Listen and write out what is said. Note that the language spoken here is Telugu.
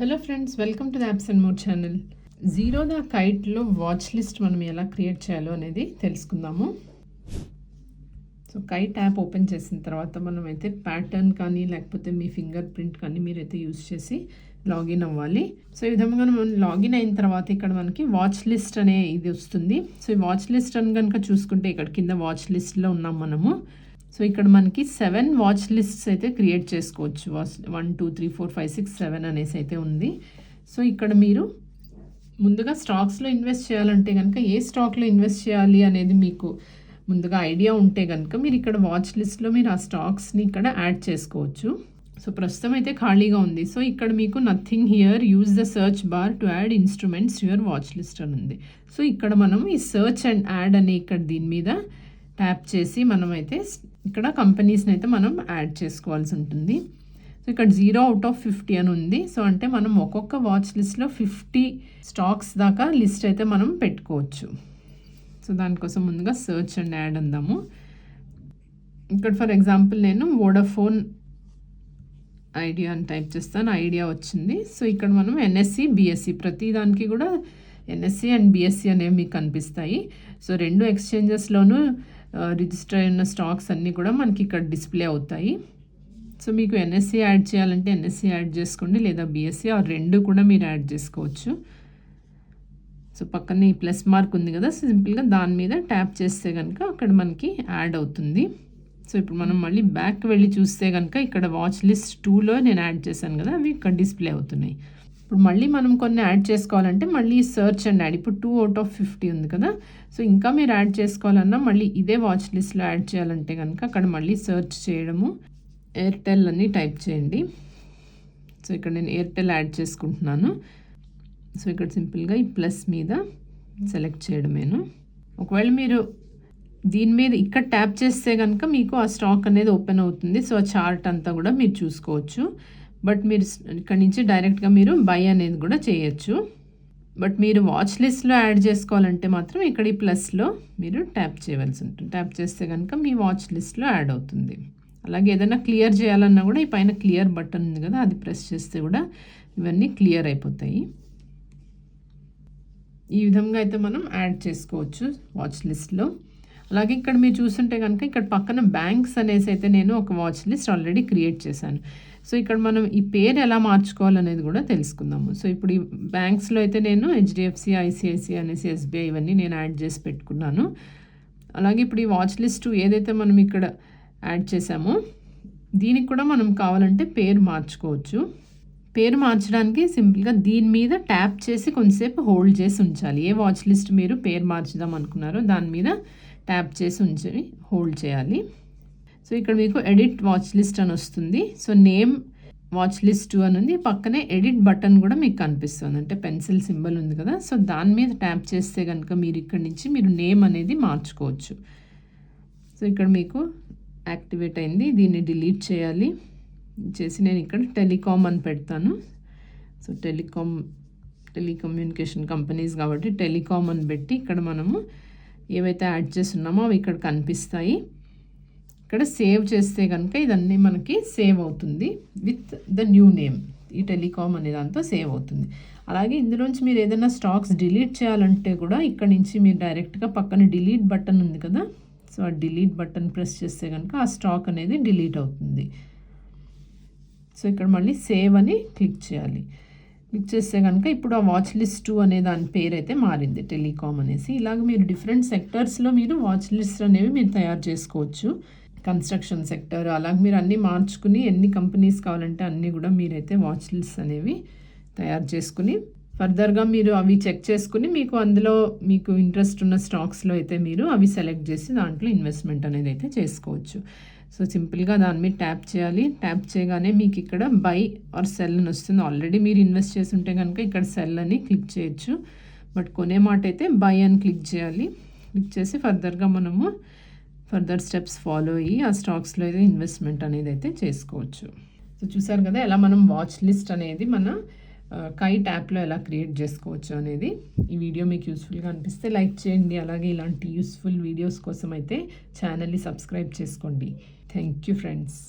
Hello friends, welcome to the apps and more channel. Zerodha కైట్లో వాచ్ లిస్ట్ మనం ఎలా క్రియేట్ చేయాలో అనేది తెలుసుకుందాము. సో కైట్ యాప్ ఓపెన్ చేసిన తర్వాత మనమైతే ప్యాటర్న్ కానీ లేకపోతే మీ ఫింగర్ ప్రింట్ కానీ మీరైతే యూజ్ చేసి లాగిన్ అవ్వాలి. సో ఈ విధంగా మనం లాగిన్ అయిన తర్వాత ఇక్కడ మనకి వాచ్ లిస్ట్ అనే ఇది వస్తుంది. సో ఈ వాచ్ లిస్ట్ అని కనుక చూసుకుంటే ఇక్కడ కింద వాచ్ లిస్ట్లో ఉన్నాం మనము. సో ఇక్కడ మనకి 7 వాచ్ లిస్ట్స్ అయితే క్రియేట్ చేసుకోవచ్చు. 1 2 3 4 5 6 7 అనేసి అయితే ఉంది. సో ఇక్కడ మీరు ముందుగా స్టాక్స్లో ఇన్వెస్ట్ చేయాలంటే కనుక ఏ స్టాక్లో ఇన్వెస్ట్ చేయాలి అనేది మీకు ముందుగా ఐడియా ఉంటే కనుక మీరు ఇక్కడ వాచ్ లిస్ట్లో మీరు ఆ స్టాక్స్ని ఇక్కడ యాడ్ చేసుకోవచ్చు. సో ప్రస్తుతం అయితే ఖాళీగా ఉంది. సో ఇక్కడ మీకు nothing here, use the search bar to add instruments your watch list అని ఉంది. సో ఇక్కడ మనం ఈ సర్చ్ అండ్ యాడ్ అనే ఇక్కడ దీని మీద ట్యాప్ చేసి మనమైతే ఇక్కడ కంపెనీస్ని అయితే మనం యాడ్ చేసుకోవాల్సి ఉంటుంది. సో ఇక్కడ 0/50 అని ఉంది. సో అంటే మనం ఒక్కొక్క వాచ్ లిస్ట్లో 50 స్టాక్స్ దాకా లిస్ట్ అయితే మనం పెట్టుకోవచ్చు. సో దానికోసం ముందుగా సర్చ్ అండ్ యాడ్ అందాము. ఇక్కడ ఫర్ ఎగ్జాంపుల్ నేను వోడాఫోన్ ఐడియా అని టైప్ చేస్తాను. ఐడియా వచ్చింది. సో ఇక్కడ మనం ఎన్ఎస్సి బిఎస్సి ప్రతి దానికి కూడా ఎన్ఎస్సి అండ్ బిఎస్సి అనేవి మీకు కనిపిస్తాయి. సో 2 ఎక్స్చేంజెస్లోనూ రిజిస్టర్ అయిన స్టాక్స్ అన్నీ కూడా మనకి ఇక్కడ డిస్ప్లే అవుతాయి. సో మీకు ఎన్ఎస్సి యాడ్ చేయాలంటే ఎన్ఎస్సి యాడ్ చేసుకోండి, లేదా బిఎస్సి ఆ 2 కూడా మీరు యాడ్ చేసుకోవచ్చు. సో పక్కనే ఈ ప్లస్ మార్క్ ఉంది కదా, సింపుల్గా దాని మీద ట్యాప్ చేస్తే కనుక అక్కడ మనకి యాడ్ అవుతుంది. సో ఇప్పుడు మనం మళ్ళీ బ్యాక్ వెళ్ళి చూస్తే కనుక ఇక్కడ వాచ్ లిస్ట్ 2లో నేను యాడ్ చేశాను కదా, అవి ఇక్కడ డిస్ప్లే అవుతున్నాయి. ఇప్పుడు మళ్ళీ మనం కొన్ని యాడ్ చేసుకోవాలంటే మళ్ళీ సర్చ్ అండ్ యాడ్, ఇప్పుడు 2/50 ఉంది కదా. సో ఇంకా మీరు యాడ్ చేసుకోవాలన్నా మళ్ళీ ఇదే వాచ్ లిస్ట్లో యాడ్ చేయాలంటే కనుక అక్కడ మళ్ళీ సర్చ్ చేయడము, ఎయిర్టెల్ అని టైప్ చేయండి. సో ఇక్కడ నేను ఎయిర్టెల్ యాడ్ చేసుకుంటున్నాను. సో ఇక్కడ సింపుల్గా ఈ ప్లస్ మీద సెలెక్ట్ చేయడమేను. ఒకవేళ మీరు దీని మీద ఇక్కడ ట్యాప్ చేస్తే కనుక మీకు ఆ స్టాక్ అనేది ఓపెన్ అవుతుంది. సో ఆ చార్ట్ అంతా కూడా మీరు చూసుకోవచ్చు. బట్ మీరు ఇక్కడ నుంచి డైరెక్ట్గా మీరు బై అనేది కూడా చేయొచ్చు. బట్ మీరు వాచ్ లిస్ట్లో యాడ్ చేసుకోవాలంటే మాత్రం ఇక్కడ ఈ ప్లస్లో మీరు ట్యాప్ చేయవలసి ఉంటుంది. ట్యాప్ చేస్తే కనుక మీ వాచ్ లిస్ట్లో యాడ్ అవుతుంది. అలాగే ఏదైనా క్లియర్ చేయాలన్నా కూడా ఈ పైన క్లియర్ బటన్ ఉంది కదా, అది ప్రెస్ చేస్తే కూడా ఇవన్నీ క్లియర్ అయిపోతాయి. ఈ విధంగా అయితే మనం యాడ్ చేసుకోవచ్చు వాచ్ లిస్ట్లో. అలాగే ఇక్కడ మీరు చూస్తుంటే కనుక ఇక్కడ పక్కన బ్యాంక్స్ అనేసి అయితే నేను ఒక వాచ్ లిస్ట్ ఆల్రెడీ క్రియేట్ చేశాను. సో ఇక్కడ మనం ఈ పేరు ఎలా మార్చుకోవాలనేది కూడా తెలుసుకుందాము. సో ఇప్పుడు ఈ బ్యాంక్స్లో అయితే నేను హెచ్డిఎఫ్సి, ఐసిఐసిఐ అనేసి ఎస్బీఐ ఇవన్నీ నేను యాడ్ చేసి పెట్టుకున్నాను. అలాగే ఇప్పుడు ఈ వాచ్ లిస్ట్ ఏదైతే మనం ఇక్కడ యాడ్ చేసామో దీనికి కూడా మనం కావాలంటే పేరు మార్చుకోవచ్చు. పేరు మార్చడానికి సింపుల్గా దీని మీద ట్యాప్ చేసి కొంతసేపు హోల్డ్ చేసి ఉంచాలి. ఏ వాచ్ లిస్ట్ మీరు పేరు మార్చుదాం అనుకున్నారో దాని మీద ట్యాప్ చేసి ఉంచి హోల్డ్ చేయాలి. సో ఇక్కడ మీకు ఎడిట్ వాచ్ లిస్ట్ అని వస్తుంది. సో నేమ్ వాచ్ లిస్ట్ అని ఉంది. పక్కనే ఎడిట్ బటన్ కూడా మీకు కనిపిస్తుంది, అంటే పెన్సిల్ సింబల్ ఉంది కదా. సో దాని మీద ట్యాప్ చేస్తే కనుక మీరు ఇక్కడ నుంచి మీరు నేమ్ అనేది మార్చుకోవచ్చు. సో ఇక్కడ మీకు యాక్టివేట్ అయింది. దీన్ని డిలీట్ చేయాలి. చేసి నేను ఇక్కడ టెలికామ్ అని పెడతాను. సో టెలికమ్యూనికేషన్ కంపెనీస్ కాబట్టి టెలికామ్ అని పెట్టి ఇక్కడ మనము ఏవైతే యాడ్ చేస్తున్నామో అవి ఇక్కడ కనిపిస్తాయి. ఇక్కడ సేవ్ చేస్తే కనుక ఇదన్నీ మనకి సేవ్ అవుతుంది విత్ ద న్యూ నేమ్. ఈ టెలికామ్ అనే దాంతో సేవ్ అవుతుంది. అలాగే ఇందులోంచి మీరు ఏదైనా స్టాక్స్ డిలీట్ చేయాలంటే కూడా ఇక్కడ నుంచి మీరు డైరెక్ట్గా పక్కన డిలీట్ బటన్ ఉంది కదా, సో ఆ డిలీట్ బటన్ ప్రెస్ చేస్తే కనుక ఆ స్టాక్ అనేది డిలీట్ అవుతుంది. సో ఇక్కడ మళ్ళీ సేవ్ అని క్లిక్ చేయాలి. క్లిక్ చేస్తే కనుక ఇప్పుడు ఆ వాచ్ లిస్ట్ 2 అనే దాని పేరు అయితే మారింది, టెలికామ్ అనేసి. ఇలాగ మీరు డిఫరెంట్ సెక్టర్స్లో మీరు వాచ్ లిస్ట్ అనేవి మీరు తయారు చేసుకోవచ్చు. కన్స్ట్రక్షన్ సెక్టర్ అలాగే మీరు అన్నీ మార్చుకుని ఎన్ని కంపెనీస్ కావాలంటే అన్నీ కూడా మీరైతే వాచ్ లిస్ట్ అనేవి తయారు చేసుకుని ఫర్దర్గా మీరు అవి చెక్ చేసుకుని మీకు అందులో మీకు ఇంట్రెస్ట్ ఉన్న స్టాక్స్లో అయితే మీరు అవి సెలెక్ట్ చేసి దాంట్లో ఇన్వెస్ట్మెంట్ అనేది అయితే చేసుకోవచ్చు. సో సింపుల్గా దాని మీద ట్యాప్ చేయాలి. ట్యాప్ చేయగానే మీకు ఇక్కడ బై ఆర్ సెల్ అని వస్తుంది. ఆల్రెడీ మీరు ఇన్వెస్ట్ చేసి ఉంటే కనుక ఇక్కడ సెల్ అని క్లిక్ చేయొచ్చు. బట్ కొనే మాట అయితే బై అని క్లిక్ చేయాలి. క్లిక్ చేసి ఫర్దర్గా మనము ఫర్దర్ స్టెప్స్ ఫాలో అయ్యి ఆ స్టాక్స్లో అయితే ఇన్వెస్ట్మెంట్ అనేది అయితే చేసుకోవచ్చు. సో చూసారు కదా ఎలా మనం వాచ్ లిస్ట్ అనేది మన కైట్ యాప్లో ఎలా క్రియేట్ చేసుకోవచ్చు అనేది. ఈ వీడియో మీకు యూస్ఫుల్గా అనిపిస్తే లైక్ చేయండి. అలాగే ఇలాంటి యూస్ఫుల్ వీడియోస్ కోసం అయితే ఛానల్ని సబ్స్క్రైబ్ చేసుకోండి. Thank you friends.